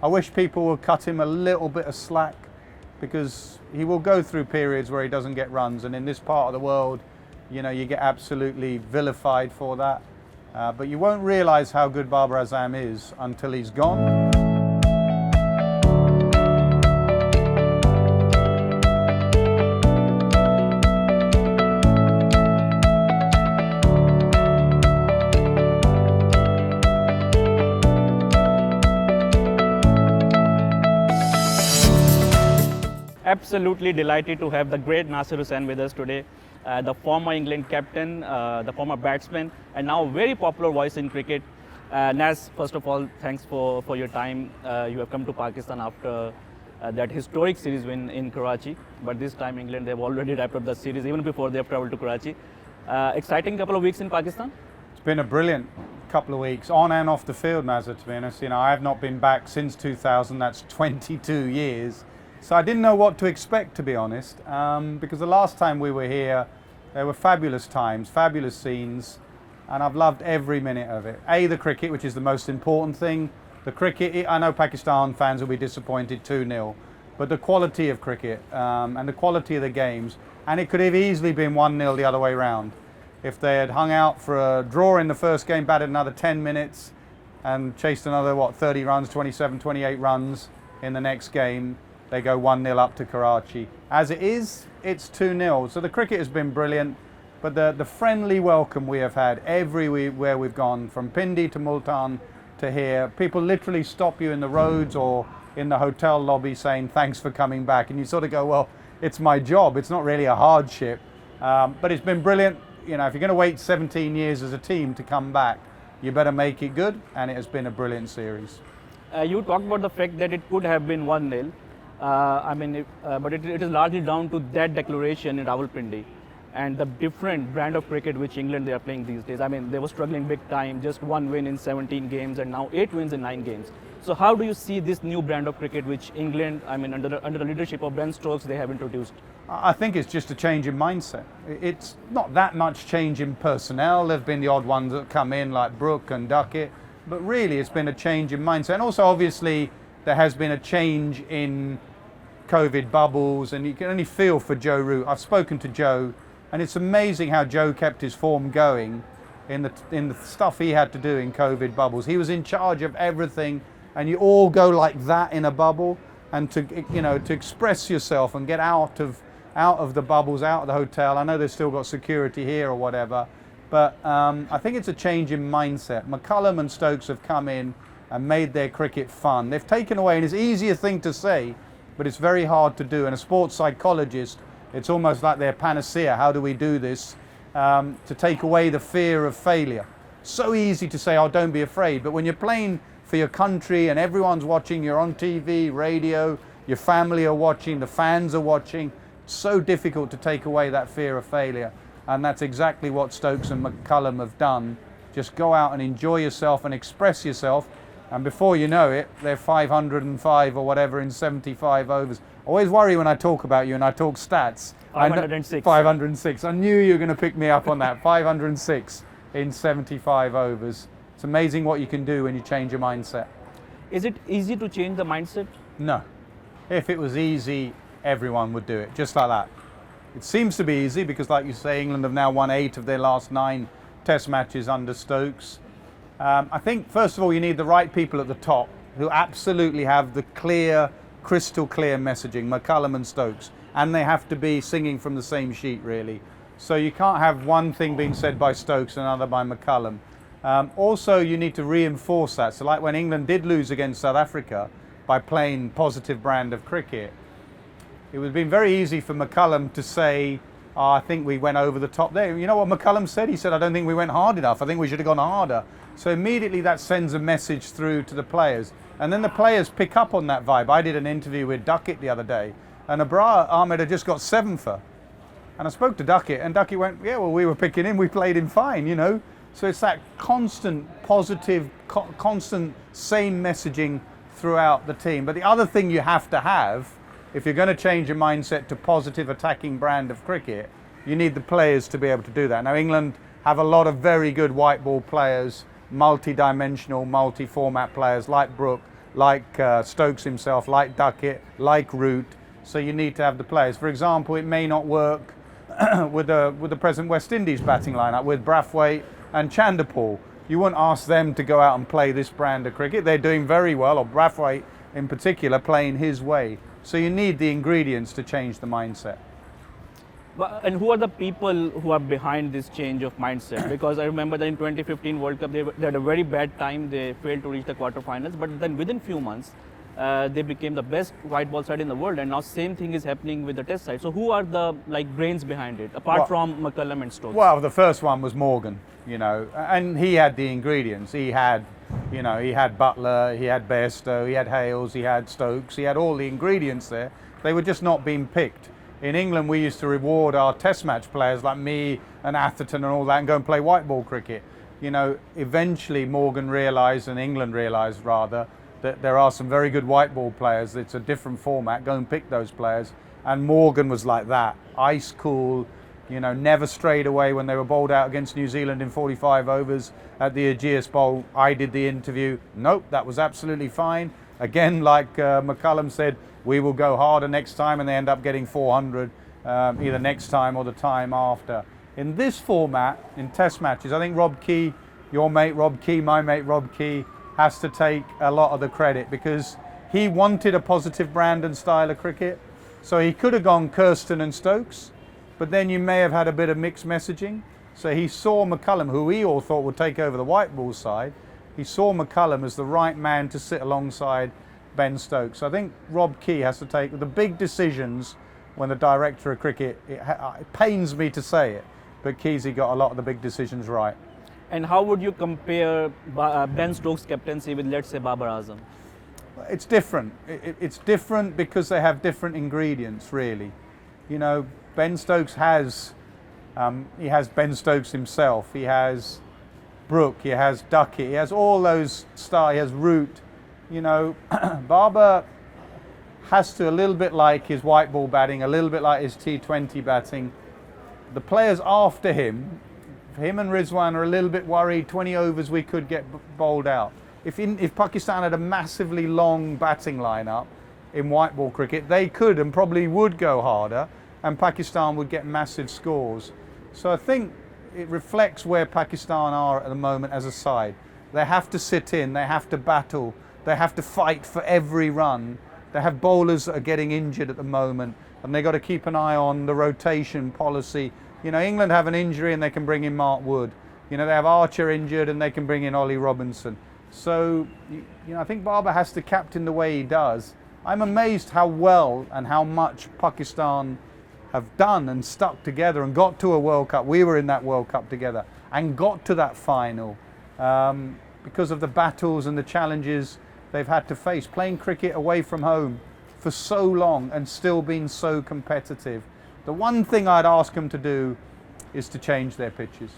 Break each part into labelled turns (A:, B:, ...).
A: I wish people would cut him a little bit of slack, because he will go through periods where he doesn't get runs, and in this part of the world, you know, you get absolutely vilified for that. But you won't realise how good Babar Azam is until he's gone.
B: Absolutely delighted to have the great Nasser Hussain with us today, the former England captain, the former batsman, and now very popular voice in cricket. Nas, first of all, thanks for your time. You have come to Pakistan after that historic series win in Karachi, but this time England, they've already wrapped up the series even before they have travelled to Karachi. Exciting couple of weeks in Pakistan?
A: It's been a brilliant couple of weeks, on and off the field, Nazar, to be honest. You know, I have not been back since 2000, that's 22 years. So I didn't know what to expect, to be honest, because the last time we were here, there were fabulous times, fabulous scenes, and I've loved every minute of it. The cricket, which is the most important thing. The cricket, I know Pakistan fans will be disappointed 2-0, but the quality of cricket and the quality of the games, and it could have easily been 1-0 the other way round. If they had hung out for a draw in the first game, batted another 10 minutes, and chased another, 30 runs, 27, 28 runs in the next game, they go 1-0 up to Karachi. As it is, it's 2-0. So the cricket has been brilliant, but the friendly welcome we have had everywhere we've gone, from Pindi to Multan to here, people literally stop you in the roads or in the hotel lobby saying, thanks for coming back. And you sort of go, well, it's my job. It's not really a hardship. But it's been brilliant. You know, if you're going to wait 17 years as a team to come back, you better make it good. And it has been a brilliant series.
B: You talked about the fact that it could have been 1-0. But it is largely down to that declaration in Rawalpindi and the different brand of cricket which England they are playing these days. I mean, they were struggling big time, just 1 win in 17 games and now 8 wins in 9 games. So how do you see this new brand of cricket which England, under the leadership of Ben Stokes, they have introduced?
A: I think it's just a change in mindset. It's not that much change in personnel. There have been the odd ones that come in like Brook and Duckett, but really it's been a change in mindset. And also obviously there has been a change in COVID bubbles, and you can only feel for Joe Root. I've spoken to Joe, and it's amazing how Joe kept his form going in the stuff he had to do in COVID bubbles. He was in charge of everything, and you all go like that in a bubble, and to express yourself and get out of the bubbles, out of the hotel. I know they've still got security here or whatever, but I think it's a change in mindset. McCullum and Stokes have come in and made their cricket fun. They've taken away, and it's an easier thing to say, but it's very hard to do. And a sports psychologist, it's almost like their panacea. How do we do this? To take away the fear of failure. So easy to say, oh, don't be afraid. But when you're playing for your country and everyone's watching, you're on TV, radio, your family are watching, the fans are watching, it's so difficult to take away that fear of failure. And that's exactly what Stokes and McCullum have done. Just go out and enjoy yourself and express yourself. And before you know it, they're 505 or whatever in 75 overs. I always worry when I talk about you and I talk stats.
B: 506.
A: 506. I knew you were going to pick me up on that. 506 in 75 overs. It's amazing what you can do when you change your mindset.
B: Is it easy to change the mindset?
A: No. If it was easy, everyone would do it, just like that. It seems to be easy because, like you say, England have now won 8 of their last 9 test matches under Stokes. I think, first of all, you need the right people at the top who absolutely have the clear, crystal clear messaging, McCullum and Stokes, and they have to be singing from the same sheet, really. So you can't have one thing being said by Stokes and another by McCullum. Also, you need to reinforce that. So like when England did lose against South Africa by playing positive brand of cricket, it would have been very easy for McCullum to say, oh, I think we went over the top there. You know what McCullum said? He said, I don't think we went hard enough. I think we should have gone harder. So immediately that sends a message through to the players. And then the players pick up on that vibe. I did an interview with Duckett the other day, and Babar Ahmed had just got 7 for. And I spoke to Duckett, and Duckett went, yeah, well, we were picking him, we played him fine, you know. So it's that constant positive, constant same messaging throughout the team. But the other thing you have to have, if you're going to change your mindset to positive attacking brand of cricket, you need the players to be able to do that. Now England have a lot of very good white ball players, multi-dimensional, multi-format players like Brook, like Stokes himself, like Duckett, like Root. So you need to have the players. For example, it may not work with the present West Indies batting lineup with Brathwaite and Chanderpaul. You wouldn't ask them to go out and play this brand of cricket. They're doing very well, or Brathwaite in particular playing his way. So you need the ingredients to change the mindset.
B: And who are the people who are behind this change of mindset? Because I remember that in 2015 World Cup, they had a very bad time. They failed to reach the quarterfinals. But then within few months, they became the best white ball side in the world. And now same thing is happening with the test side. So who are the brains behind it, apart from McCullum and Stokes?
A: Well, the first one was Morgan, and he had the ingredients. He had Butler, he had Bairstow, he had Hales, he had Stokes. He had all the ingredients there. They were just not being picked. In England, we used to reward our test match players like me and Atherton and all that and go and play white ball cricket. Eventually Morgan realised, and England realised rather, that there are some very good white ball players. It's a different format. Go and pick those players. And Morgan was like that. Ice cool, never strayed away when they were bowled out against New Zealand in 45 overs at the Aegeus Bowl. I did the interview. Nope, that was absolutely fine. Again, like McCullum said, we will go harder next time, and they end up getting 400 either next time or the time after. In this format, in test matches, I think Rob Key, your mate Rob Key, my mate Rob Key, has to take a lot of the credit because he wanted a positive brand and style of cricket. So he could have gone Kirsten and Stokes, but then you may have had a bit of mixed messaging. So he saw McCullum, who we all thought would take over the white ball side. He saw McCullum as the right man to sit alongside Ben Stokes. I think Rob Key has to take the big decisions when the director of cricket, it pains me to say it, but Keysy got a lot of the big decisions right.
B: And how would you compare Ben Stokes' captaincy with, let's say, Babar Azam?
A: It's different. It's different because they have different ingredients, really. Ben Stokes has Ben Stokes himself. He has Brooke, he has Duckett, he has all those stars, he has Root. Babar has to, a little bit like his white ball batting, a little bit like his T20 batting. The players after him and Rizwan are a little bit worried. 20 overs we could get bowled out. If Pakistan had a massively long batting lineup in white ball cricket, they could and probably would go harder, and Pakistan would get massive scores. So I think it reflects where Pakistan are at the moment as a side. They have to sit in, they have to battle, they have to fight for every run. They have bowlers that are getting injured at the moment, and they've got to keep an eye on the rotation policy. England have an injury and they can bring in Mark Wood. They have Archer injured and they can bring in Ollie Robinson. So, I think Babar has to captain the way he does. I'm amazed how well and how much Pakistan have done and stuck together and got to a World Cup. We were in that World Cup together and got to that final because of the battles and the challenges they've had to face, playing cricket away from home for so long and still being so competitive. The one thing I'd ask them to do is to change their pitches.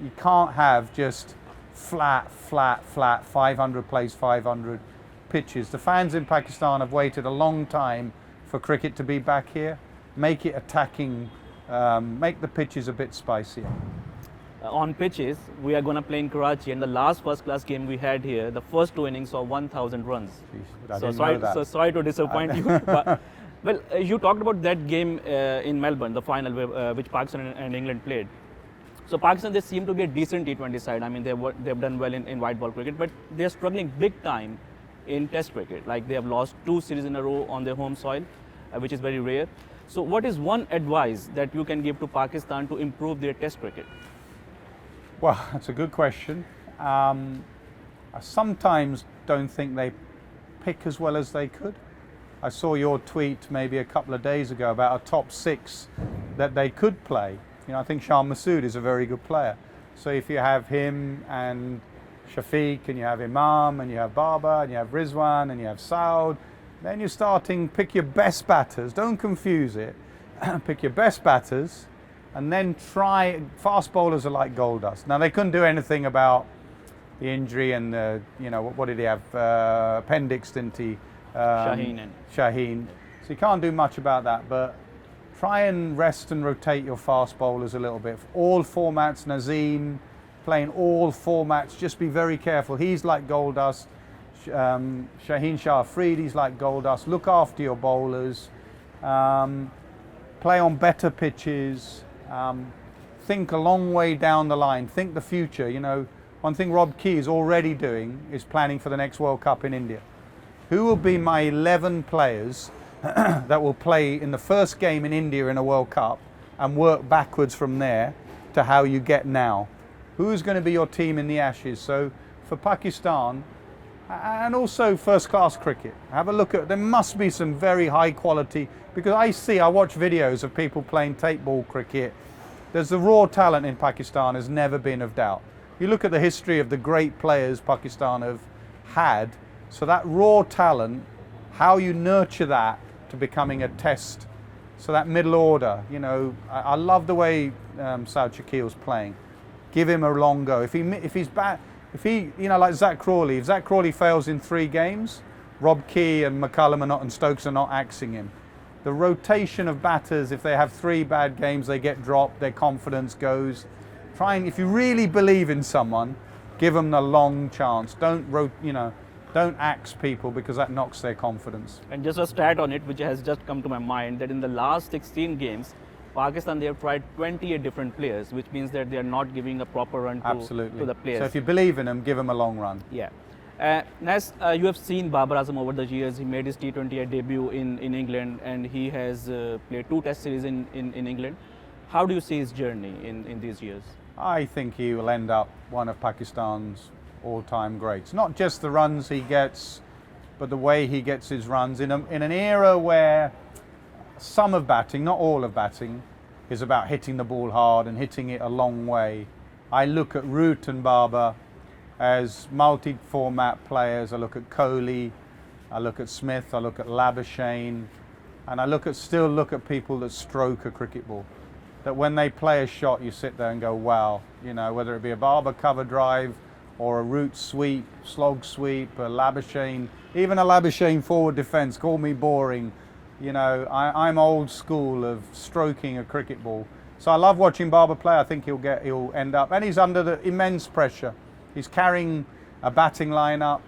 A: You can't have just flat, 500 plays 500 pitches. The fans in Pakistan have waited a long time for cricket to be back here. Make it attacking, make the pitches a bit spicier.
B: On pitches, we are going to play in Karachi, and the last first-class game we had here, the first two innings saw 1,000 runs.
A: Jeez,
B: so sorry to disappoint you. But, well, you talked about that game in Melbourne, the final which Pakistan and England played. So Pakistan, they seem to be a decent T20 side. I mean, they've done well in white ball cricket, but they're struggling big time in Test cricket. Like, they have lost 2 series in a row on their home soil, which is very rare. So what is one advice that you can give to Pakistan to improve their Test cricket?
A: Well, that's a good question. I sometimes don't think they pick as well as they could. I saw your tweet maybe a couple of days ago about a top 6 that they could play. I think Shaheen Naseem is a very good player. So if you have him and Shafiq, and you have Imam, and you have Babar, and you have Rizwan, and you have Saud, then you're starting, pick your best batters. Don't confuse it. Pick your best batters, and then try. Fast bowlers are like gold dust. Now, they couldn't do anything about the injury and what did he have? Appendix, didn't he? Shaheen. So you can't do much about that, but try and rest and rotate your fast bowlers a little bit. All formats, Naseem, playing all formats, just be very careful. He's like gold dust. Shaheen Afridi's like gold dust. Look after your bowlers. Play on better pitches. Think a long way down the line. Think the future. You know, one thing Rob Key is already doing is planning for the next World Cup in India. Who will be my 11 players that will play in the first game in India in a World Cup, and work backwards from there to how you get now? Who's going to be your team in the Ashes? So for Pakistan, and also first class cricket, have a look at, there must be some very high quality, because I watch videos of people playing tape ball cricket. There's the raw talent in Pakistan has never been of doubt. You look at the history of the great players Pakistan have had, so that raw talent, how you nurture that to becoming a test. So that middle order, you know, I love the way Saud Shakil's playing. Give him a long go. If he's bad, you know, like Zach Crawley. If Zach Crawley fails in 3 games, Rob Key and McCullum and Stokes are not axing him. The rotation of batters, if they have 3 bad games, they get dropped, their confidence goes. If you really believe in someone, give them the long chance. Don't axe people, because that knocks their confidence.
B: And just a stat on it, which has just come to my mind, that in the last 16 games, Pakistan, they have tried 28 different players, which means that they are not giving a proper run to the players.
A: So if you believe in them, give them a long run.
B: Yeah. Nas, you have seen Babar Azam over the years. He made his T20 debut in England, and he has played 2 test series in England. How do you see his journey in these years?
A: I think he will end up one of Pakistan's all-time greats. Not just the runs he gets, but the way he gets his runs in an era where some of batting, not all of batting, is about hitting the ball hard and hitting it a long way. I look at Root and Babar as multi-format players. I look at Kohli, I look at Smith, I look at Labuschagne, and I still look at people that stroke a cricket ball. That when they play a shot, you sit there and go, wow. You know, whether it be a Babar cover drive, or a Root sweep, slog sweep, a Labuschagne, even a Labuschagne forward defence. Call me boring. You know, I'm old school of stroking a cricket ball. So I love watching Babar play. I think he'll end up, and he's under the immense pressure. He's carrying a batting lineup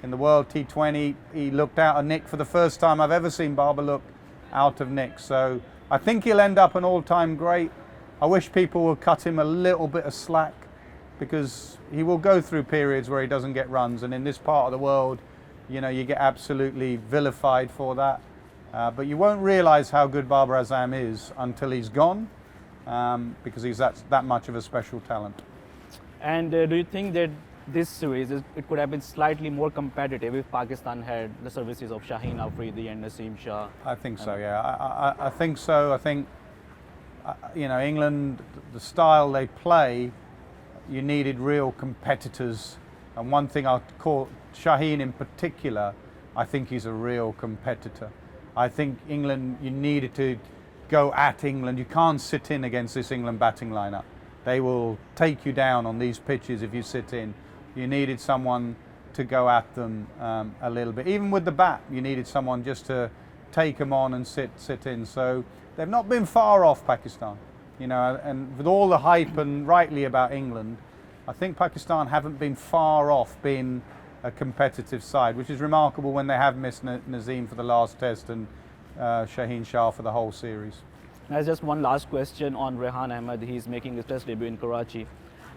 A: in the World T20. He looked out of nick for the first time I've ever seen Babar look out of nick. So I think he'll end up an all-time great. I wish people would cut him a little bit of slack, because he will go through periods where he doesn't get runs, and in this part of the world, you know, you get absolutely vilified for that. But you won't realise how good Babar Azam is until he's gone, because he's that much of a special talent.
B: And do you think that this series, it could have been slightly more competitive if Pakistan had the services of Shaheen Afridi and Naseem Shah?
A: I think so, yeah. I think so. I think, you know, England, the style they play, you needed real competitors. And one thing I'll call Shaheen in particular, I think he's a real competitor. I think England, you needed to go at England. You can't sit in against this England batting lineup. They will take you down on these pitches if you sit in. You needed someone to go at them a little bit. Even with the bat, you needed someone just to take them on and sit in. So they've not been far off, Pakistan. You know, and with all the hype and rightly about England, I think Pakistan haven't been far off being a competitive side, which is remarkable when they have missed Naseem for the last test and Shaheen Shah for the whole series.
B: There's just one last question on Rehan Ahmed. He's making his test debut in Karachi,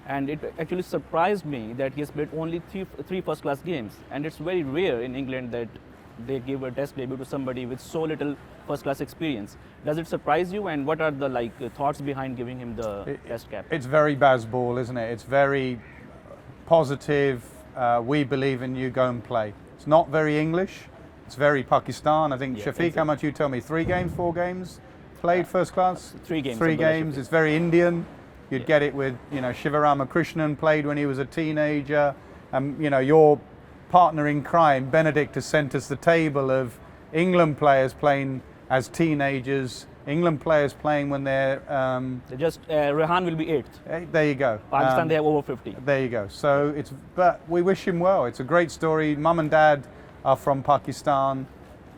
B: and it actually surprised me that he has played only three first-class games, and it's very rare in England that they give a test debut to somebody with so little first-class experience. Does it surprise you, and what are the thoughts behind giving him the test cap?
A: It's very Bazball, isn't it? It's very positive. We believe in you, go and play. It's not very English. It's very Pakistan. I think, Shafiq, exactly. How much you tell me? 3 games, 4 games played first class?
B: 3 games.
A: 3 games. It's very Indian. You'd get it with, you know, Shiva Ramakrishnan played when he was a teenager. You know, your partner in crime, Benedict, has sent us the table of England players playing as teenagers, England players playing when they're...
B: Rehan will be 8th.
A: There you go.
B: Pakistan, they have over 50.
A: There you go. So but we wish him well. It's a great story. Mum and Dad are from Pakistan,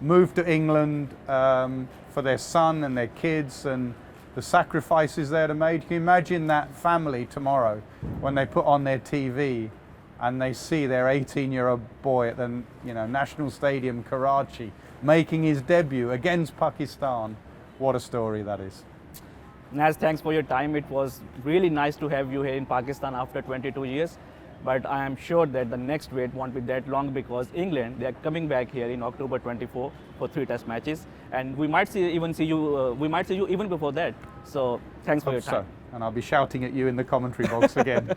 A: moved to England for their son and their kids, and the sacrifices they're made. Can you imagine that family tomorrow when they put on their TV and they see their 18-year-old boy at the National Stadium, Karachi, making his debut against Pakistan. What a story that is.
B: Naz, thanks for your time. It was really nice to have you here in Pakistan after 22 years. But I am sure that the next wait won't be that long, because England, they are coming back here in October 24 for 3 test matches, and we might see you even before that. So thanks for your time.
A: And I'll be shouting at you in the commentary box again.